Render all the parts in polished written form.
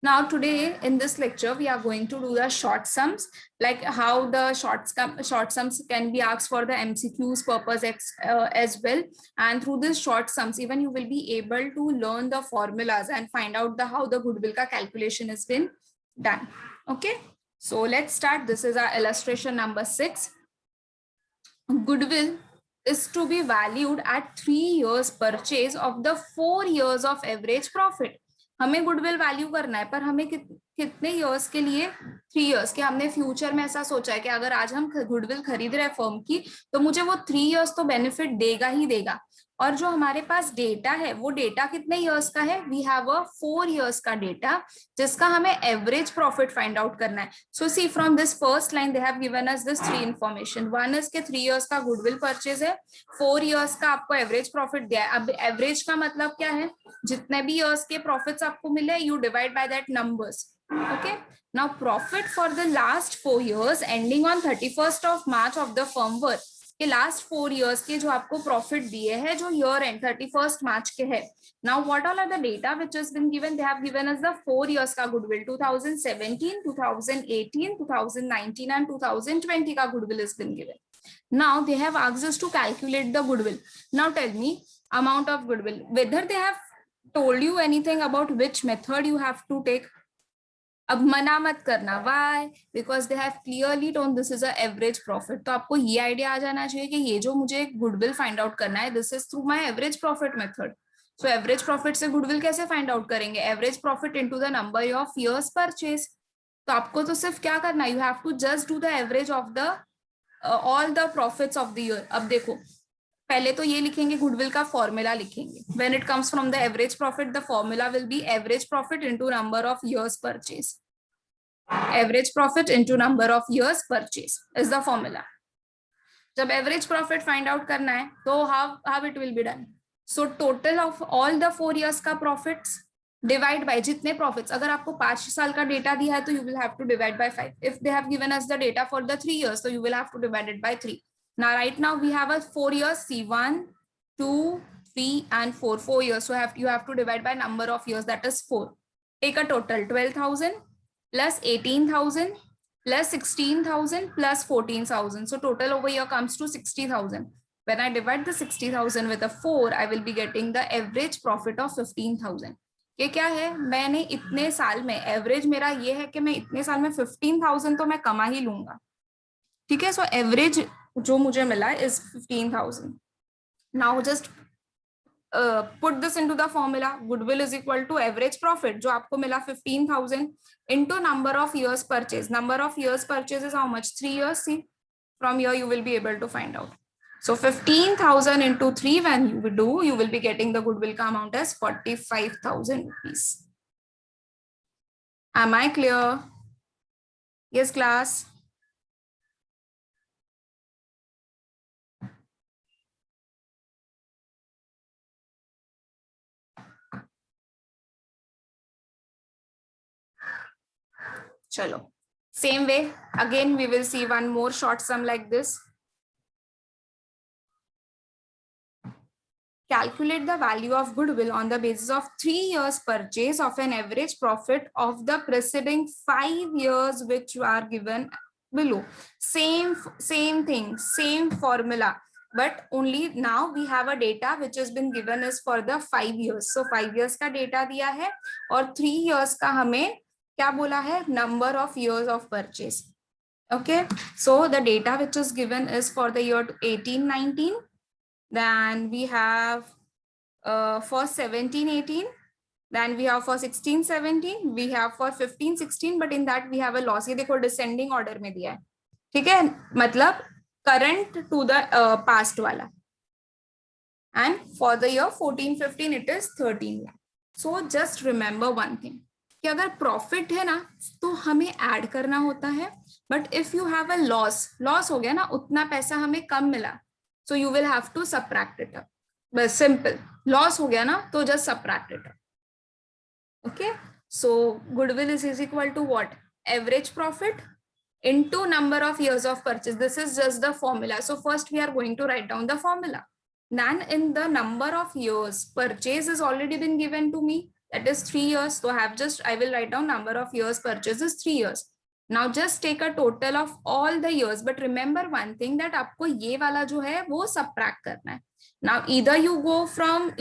Now today in this lecture we are going to do the short sums, like how the short sums can be asked for the MCQs purpose as well. And through these short sums even you will be able to learn the formulas and find out the how the goodwill ka calculation has been done. Okay, so let's start. This is our illustration number 6. Goodwill is to be valued at 3 years purchase of the 4 years of average profit. हमें goodwill value करना है, पर हमें कितने years के लिए? 3 years के. हमने फ्यूचर में ऐसा सोचा है कि अगर आज हम गुडविल खरीद रहे हैं फर्म की, तो मुझे वो 3 इयर्स तो बेनिफिट देगा ही देगा. और जो हमारे पास डेटा है वो डेटा कितने इयर्स का है? वी हैव अ 4 इयर्स का डेटा जिसका हमें एवरेज प्रॉफिट फाइंड आउट करना है. So see from this first line they have given us this 3 information. One is के 3 इयर्स का गुडविल परचेज है, 4 इयर्स का आपको एवरेज प्रॉफिट दिया है. अब एवरेज का मतलब क्या है? जितने भी इयर्स के प्रॉफिट्स आपको मिले you divide by that numbers. Okay, now profit for the last 4 years ending on 31st of March of the firm were के लास्ट 4 इयर्स के जो आपको प्रॉफिट दिए हैं जो ईयर एंड 31st मार्च के है. Now what all are the data which has been given? They have given us the 4 years का गुडविल. 2017, 2018, 2019 एंड 2020 का goodwill is been given. Now they have asked us to calculate the goodwill. Now tell me amount of goodwill. Whether they have told you anything about which method you have to take? अब मना मत करना. Why? Because they have clearly told this is a average profit. तो आपको ये idea आ जाना चाहिए कि ये जो मुझे गुडविल फाइंड आउट करना है this is through my average profit method. So average profit से गुडविल कैसे फाइंड आउट करेंगे? Average profit into the number of years purchase. तो आपको तो सिर्फ क्या करना है? You have to just do the average of the all the profits of the year. अब देखो पहले तो ये लिखेंगे, गुडविल का फॉर्मूला लिखेंगे. When it comes from the average profit the formula will be average profit into number of years purchase. Average profit into number of years purchase is the formula. जब average profit find out करना है तो how it will be done? So total of all the 4 years का profits divide by जितने profits. अगर आपको 5 साल का डेटा दिया है तो you will have to divide by 5. If they have given us the data for the 3 years तो you will have to divide it by 3. Now right now we have a 4 years, C1, 2, 3 and 4. 4 years. So you have to divide by number of years, that is 4. Take a total 12,000 plus 18,000 plus 16,000 plus 14,000. So total over here comes to 60,000. When I divide the 60,000 with a 4, I will be getting the average profit of 15,000. ये क्या है? मैंने इतने साल में average मेरा ये है कि मैं इतने साल में 15,000 तो मैं कमा ही लूंगा. ठीक है. सो एवरेज जो मुझे मिला is 15,000. Now just put this into the formula. Goodwill is equal to average profit जो आपको मिला 15,000 into number of years purchase. Number of years purchase is how much? 3 years. See, from here you will be able to find out. So 15,000 into 3 when you do, you will be getting the goodwill ka amount as 45,000 rupees. Am I clear? Yes, class. Chalo. Same way, again we will see one more short sum like this. Calculate the value of goodwill on the basis of 3 years purchase of an average profit of the preceding 5 years which are given below. Same thing, same formula, but only now we have a data which has been given is for the 5 years. So 5 years का data दिया है और 3 years का हमें क्या बोला है? Number of years of purchase. Okay, so the data which is given is for the year 18-19. Then we have for 17-18. Then we have for 16-17. We have for 15-16. But in that we have a loss. ये देखो descending order में दिया है. ठीक है, मतलब current to the past वाला. And for the year 14-15 it is 13 lakh. So just remember one thing कि अगर प्रॉफिट है ना तो हमें ऐड करना होता है. But if you have a loss हो गया ना, उतना पैसा हमें कम मिला, so you will have to subtract it up. बस सिंपल. लॉस हो गया ना तो just subtract it up. Okay, so goodwill is equal to what? Average profit into number of years of purchase. This is just the formula. So first we are going to write down the formula. Then in the number of years purchase is already been given to me that is 3 years. So I will write down number of years purchase is 3 years. Now just take a total of all the years, but remember one thing that आपको ये वाला जो है वो subtract करना है. Now either you go from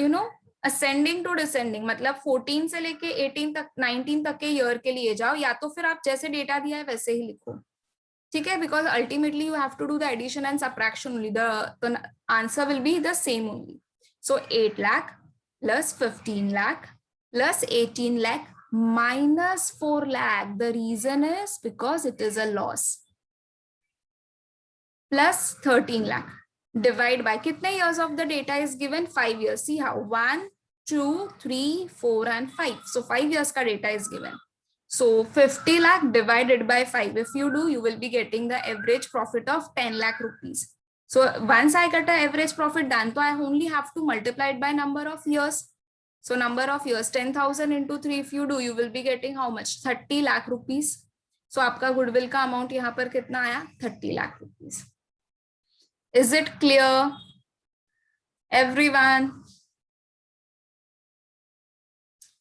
ascending to descending, मतलब 14 से लेके 18 तक 19 तक के ईयर के लिए जाओ, या तो फिर आप जैसे डेटा दिया है वैसे ही लिखो, ठीक है, because ultimately you have to do the addition and subtraction only. The answer will be the same only. So 8 lakh plus 15 lakh plus 18 lakh minus 4 lakh. The reason is because it is a loss. Plus 13 lakh. Divide by kitne years of the data is given? 5 years. See how 1, 2, 3, 4 and 5. So 5 years ka data is given. So 50 lakh divided by 5. If you do, you will be getting the average profit of 10 lakh rupees. So once I get an average profit done, so I only have to multiply it by number of years. So number of years, 10,000 into 3, if you do, you will be getting how much? 30 lakh rupees. So आपका goodwill का amount यहाँ पर कितना आया? 30 lakh rupees. Is it clear? Everyone?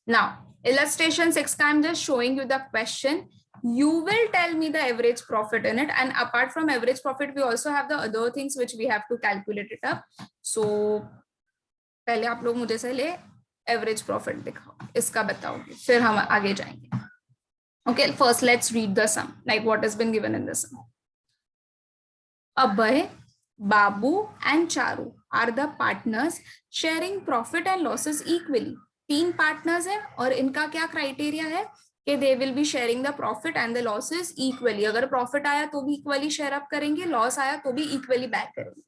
Now, illustration 6, I'm just showing you the question. You will tell me the average profit in it, and apart from average profit, we also have the other things which we have to calculate it up. So, पहले आप लोग मुझे से ले average profit दिखाओ, इसका बताओगे, फिर हम आगे जाएंगे. Okay, first let's read the sum, like what has been given in the sum. Abhay, Babu and Charu are the partners sharing profit and losses equally. 3 partners हैं और इनका क्या criteria है कि they will be sharing the profit and the losses equally. अगर profit आया तो भी equally share up करेंगे, loss आया तो भी equally back करेंगे.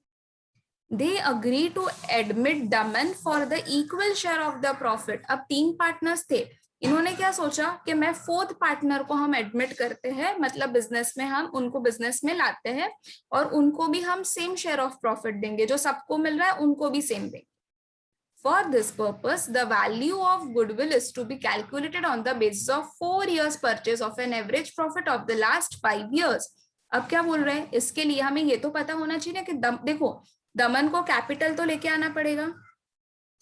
They agree to admit Daman for the equal share of the profit. अब 3 partners थे, इन्होंने क्या सोचा कि मैं 4th पार्टनर को हम एडमिट करते हैं, मतलब बिजनेस में हम उनको बिजनेस में लाते हैं और उनको भी हम सेम शेयर ऑफ प्रॉफिट देंगे, जो सबको मिल रहा है उनको भी सेम देंगे. For this purpose, the value of goodwill is to be calculated on the basis of 4 years purchase of an average profit of the last 5 years. अब क्या बोल रहे हैं, इसके लिए हमें ये तो पता होना चाहिए कि देखो दमन को कैपिटल तो लेके आना पड़ेगा,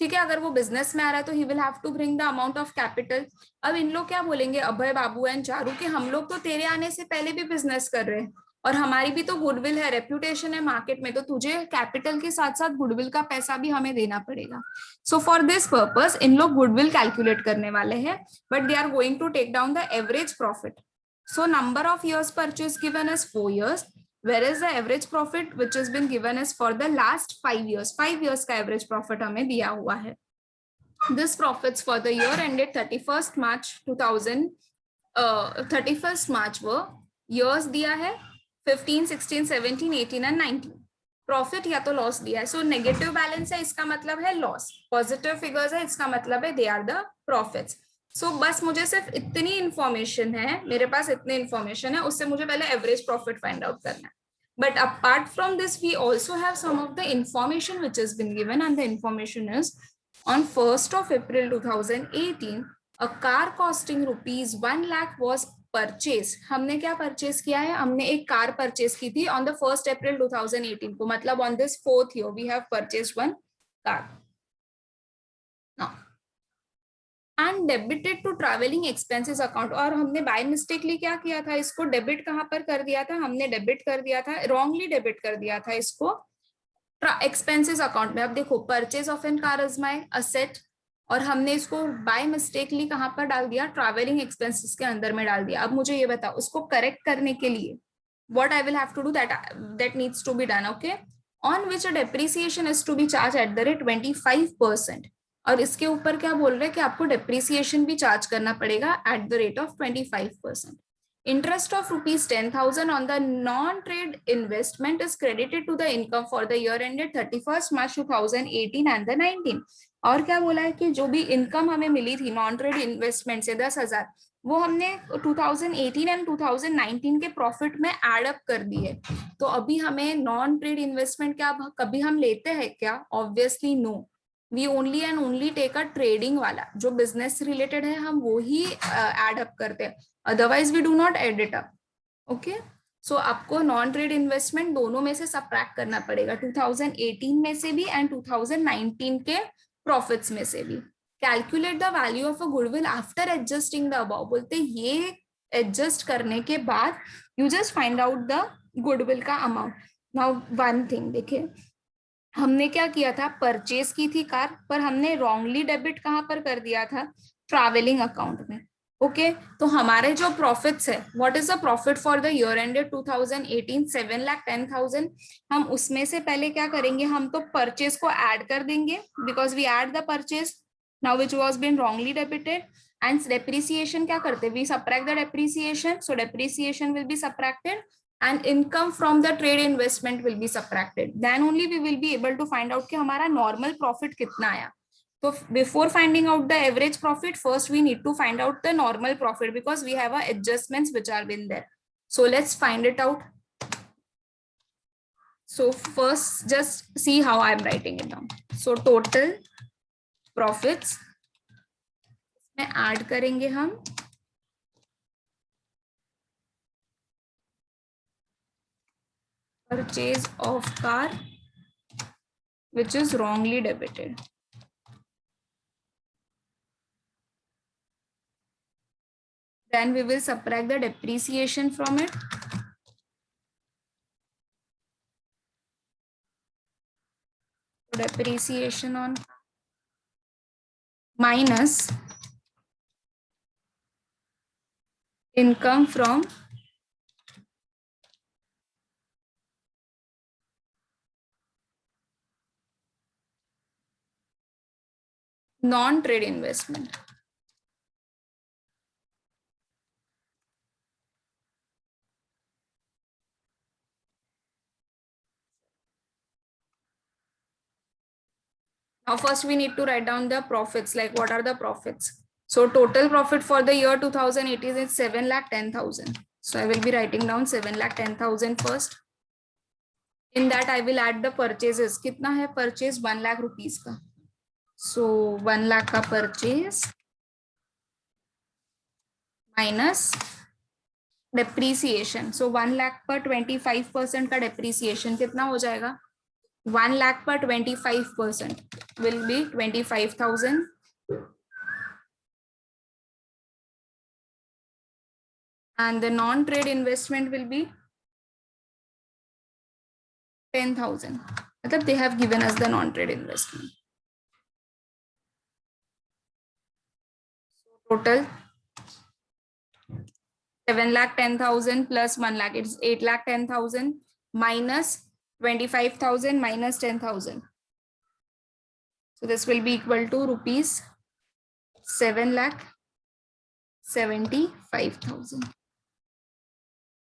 ठीक है, अगर वो बिजनेस में आ रहा है तो he will have to bring the amount of capital. अब इन लोग क्या बोलेंगे, अभय, बाबू एंड चारू, कि हम लोग तो तेरे आने से पहले भी बिजनेस कर रहे हैं और हमारी भी तो गुडविल है, रेप्यूटेशन है मार्केट में, तो तुझे कैपिटल के साथ साथ गुडविल का पैसा भी हमें देना पड़ेगा. सो फॉर दिस पर्पस इन लोग गुडविल कैलकुलेट करने वाले हैं, but they are going to take down the average profit. So number of years purchase given is 4 years, whereas the average profit which has been given is for the last 5 years. 5 years का average profit हमें दिया हुआ है. This profits for the year ended 31st March 2000, 31st March were years दिया है 15, 16, 17, 18 and 19. Profit या तो loss दिया है, सो नेगेटिव बैलेंस है इसका मतलब है लॉस, पॉजिटिव फिगर्स है इसका मतलब है दे आर द प्रॉफिट्स. सो बस मुझे सिर्फ इतनी इंफॉर्मेशन है, मेरे पास इतनी इंफॉर्मेशन है, उससे मुझे पहले एवरेज प्रॉफिट फाइंड आउट करना है. But apart from this we also have some of the information which is been given, and the information is on 1st of April 2018 a car costing rupees 1 lakh was purchased. हमने क्या purchase किया है, हमने एक car purchase की थी on the 1st April 2018 को, मतलब on this 4th year we have purchased one car. Now and debited to traveling expenses account. और हमने बाय मिस्टेकली क्या किया था, इसको डेबिट कहाँ पर कर दिया था, हमने डेबिट कर दिया था, रॉन्गली डेबिट कर दिया था इसको एक्सपेंसेस अकाउंट में. अब देखो purchase of an car is my asset और हमने इसको बाय मिस्टेकली कहां पर डाल दिया, ट्रैवलिंग एक्सपेंसेस के अंदर में डाल दिया. अब मुझे ये बताओ, उसको करेक्ट करने के लिए what I will have to do, that needs to be done. Okay, on which depreciation is to be charge at the rate 25%. और इसके ऊपर क्या बोल रहे हैं कि आपको डेप्रिसिएशन भी चार्ज करना पड़ेगा eight the rate of 25%. Interest of rupees 10,000 on the non-trade investment is credited to the income for the year ended 31st March 2018 and the 19. और क्या बोला है कि जो भी इनकम हमें मिली थी नॉन ट्रेड इन्वेस्टमेंट से 10,000, वो हमने 2018 एंड 2019 के प्रॉफिट में एड अप कर दी है. तो अभी हमें नॉन ट्रेड इन्वेस्टमेंट क्या कभी हम लेते हैं क्या, obviously no. We only and only take a trading वाला, जो बिजनेस से रिलेटेड है हम वो ही एड अप करते हैं, otherwise we do not add it up. Okay, so आपको नॉन ट्रेड इन्वेस्टमेंट दोनों में से सबट्रैक्ट करना पड़ेगा, 2018 में से भी एंड 2019 के प्रॉफिट्स में से भी. Calculate the value of a goodwill after adjusting the above, बोलते ये एडजस्ट करने के बाद you just find out the goodwill का अमाउंट. नाउ वन थिंग देखिए, हमने क्या किया था, परचेज की थी कार, पर हमने रॉन्गली डेबिट कहाँ पर कर दिया था, ट्रैवलिंग अकाउंट में. ओके तो हमारे जो प्रॉफिट्स है, what is the profit for the year ended 2018, 7,10,000. हम उसमें से पहले क्या करेंगे, हम तो परचेज को ऐड कर देंगे because we add the purchase now which was been wrongly debited. And depreciation क्या करते, we subtract the depreciation, so depreciation will be subtracted and income from the trade investment will be subtracted. Then only we will be able to find out कि हमारा normal profit कितना आया. So before finding out the average profit, first we need to find out the normal profit because we have adjustments which are been there. So let's find it out. So first just see how I am writing it down. So total profits में add करेंगे हम purchase of car which is wrongly debited. Then we will subtract the depreciation from it. Depreciation on minus income from non-trade investment. Now first we need to write down the profits, like what are the profits. So total profit for the year 2018 is 7,10,000. So I will be writing down 7,10,000 first. In that I will add the purchases. कितना है purchase, 1 lakh rupees का. So 1 lakh का purchase minus depreciation. So 1 lakh पर 25% का depreciation कितना हो जाएगा, 1 lakh per 25% will be 25,000. And the non-trade investment will be 10,000. मतलब they have given us the non-trade investment. Total 7,10,000 plus 1 lakh, it's 8,10,000 minus 25,000 minus 10,000. So this will be equal to rupees 7,75,000.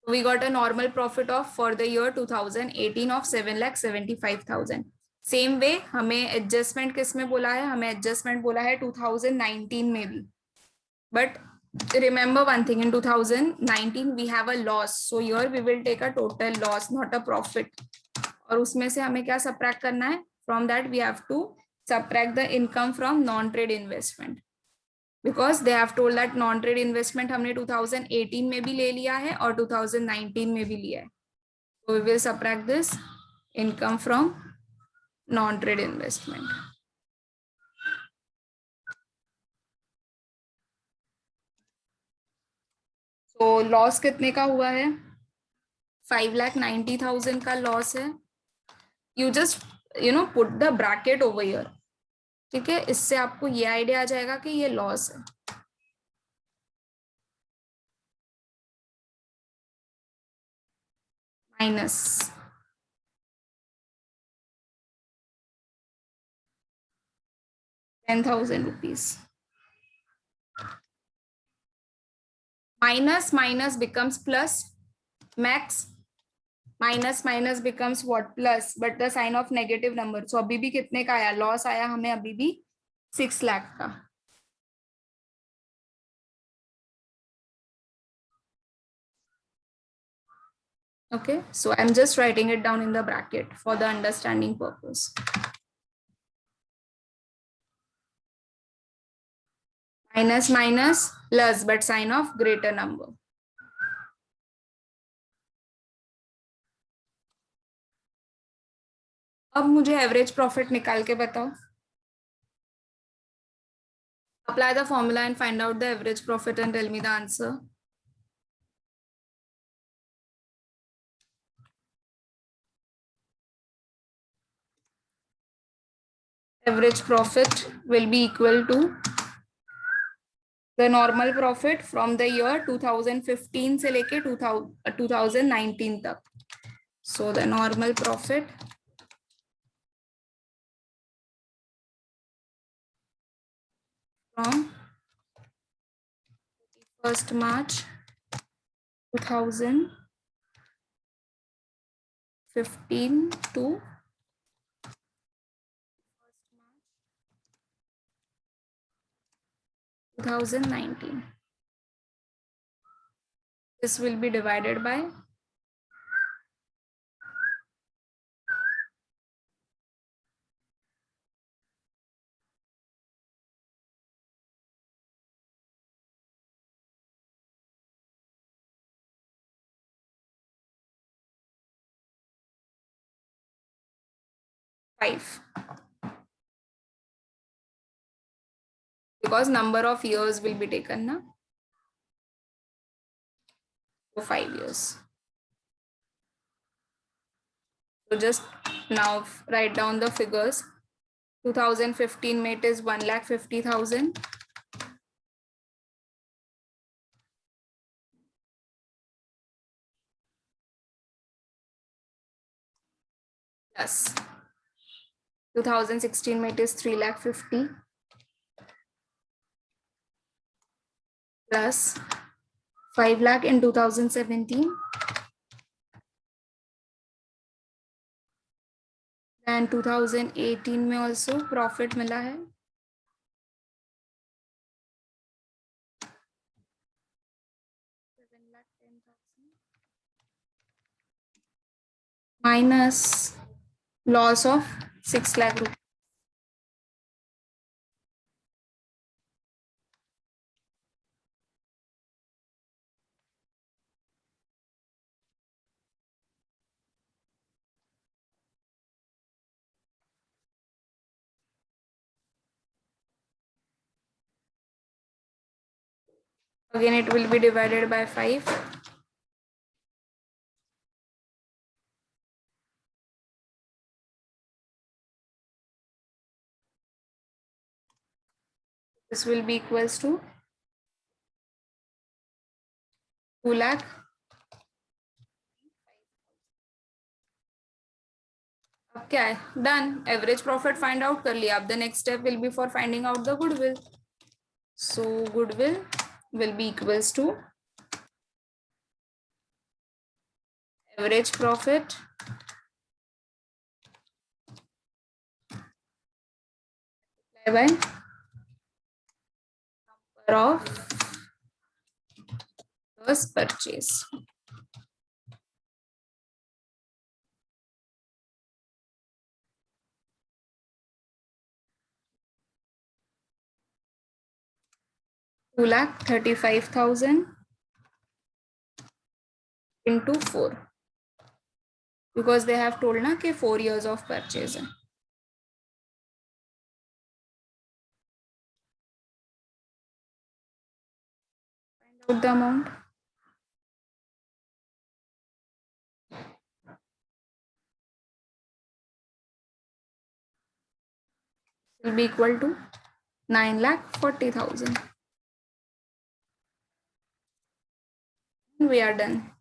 We got a normal profit of for the year 2018 of 7,75,000. Same way हमें adjustment किस में बोला है, हमें adjustment बोला है 2019 में भी. But remember one thing, in 2019 we have a loss, so here we will take a total loss, not a profit. और उसमें से हमें क्या subtract करना है, from that we have to subtract the income from non-trade investment, because they have told that non-trade investment हमने 2018 में भी ले लिया है और 2019 में भी लिया है. So we will subtract this income from non-trade investment. तो लॉस कितने का हुआ है, 5,90,000 का लॉस है. You just put the bracket over here. ठीक है, इससे आपको ये आइडिया आ जाएगा कि ये लॉस है. Minus 10,000 rupees. Minus minus becomes plus. Max minus minus becomes what, plus, but the sign of negative number. So अभी भी कितने का आया, लॉस आया हमें अभी भी 6 लाख का. Okay, so I'm just writing it down in the bracket for the understanding purpose. Minus minus plus, but sign of greater number. अब मुझे एवरेज प्रॉफिट निकाल के बताओ. Apply the formula and find out the average profit and tell me the answer. Average profit will be equal to the normal profit from the year 2015 से लेके 2019 तक. So the normal profit from 1st March 2015 to 2019. This will be divided by 5. Because number of years will be taken na? So 5 years. So just now write down the figures. 2015 में it is 1,50,000. Plus 2016 में it is 3,50,000. Plus 5 lakh in 2017. And 2018 में also profit मिला है. Minus loss of 6 lakh rupees. Again, it will be divided by 5. This will be equals to 2 lakh. अब क्या है? Done. Average profit find out कर लिया. अब the next step will be for finding out the goodwill. So goodwill will be equals to average profit by number of years purchase. Two lakh 35,000 into 4. Because they have told na कि 4 years of purchase है. Find out the amount. Will be equal to 9,40,000. We are done.